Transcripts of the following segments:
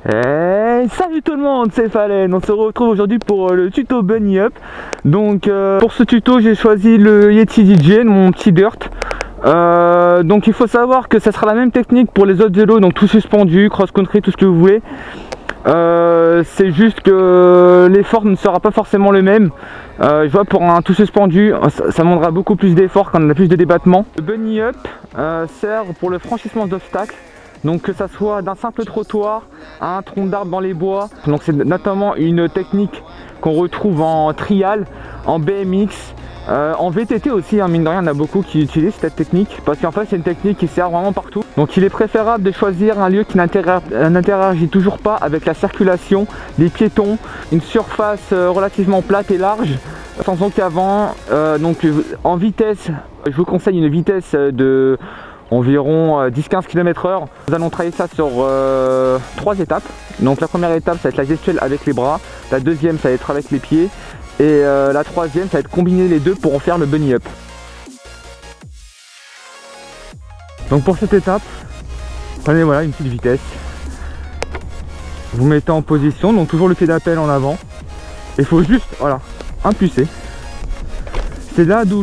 Hey, salut tout le monde, c'est Fallen. On se retrouve aujourd'hui pour le tuto bunny up. Donc pour ce tuto j'ai choisi le Yeti DJ, mon petit dirt. Donc il faut savoir que ça sera la même technique pour les autres vélos, donc tout suspendu, cross country, tout ce que vous voulez. C'est juste que l'effort ne sera pas forcément le même. Je vois pour un tout suspendu ça demandera beaucoup plus d'effort quand on a plus de débattement. Le bunny up sert pour le franchissement d'obstacles. Donc que ça soit d'un simple trottoir à un tronc d'arbre dans les bois. Donc c'est notamment une technique qu'on retrouve en trial, en BMX, en VTT aussi, hein, mine de rien, il y en a beaucoup qui utilisent cette technique. Parce qu'en fait c'est une technique qui sert vraiment partout. Donc il est préférable de choisir un lieu qui n'interagit toujours pas avec la circulation, les piétons, une surface relativement plate et large, sans aucun vent. Donc en vitesse, je vous conseille une vitesse de environ 10-15 km/h. Nous allons travailler ça sur 3 étapes. Donc la première étape ça va être la gestuelle avec les bras, la deuxième ça va être avec les pieds et la troisième ça va être combiner les deux pour en faire le bunny up. Donc pour cette étape, prenez voilà une petite vitesse, vous mettez en position, donc toujours le pied d'appel en avant, et il faut juste voilà impulser. C'est là d'où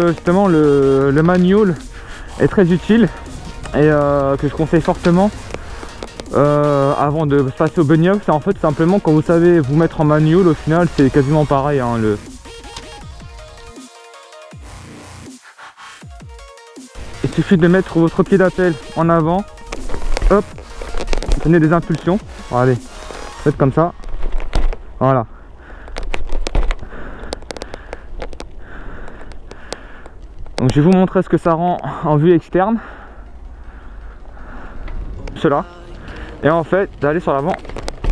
justement le manual est très utile et que je conseille fortement avant de passer au bunny up. C'est en fait simplement quand vous savez vous mettre en manual, au final c'est quasiment pareil hein, Il suffit de mettre votre pied d'appel en avant, hop, prenez des impulsions, allez, faites comme ça, voilà. Donc je vais vous montrer ce que ça rend en vue externe. Cela. Et en fait, d'aller sur l'avant.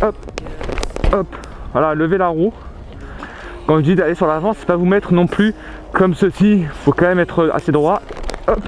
Hop. Hop. Voilà, lever la roue. Quand je dis d'aller sur l'avant, c'est pas vous mettre non plus comme ceci. Il faut quand même être assez droit. Hop.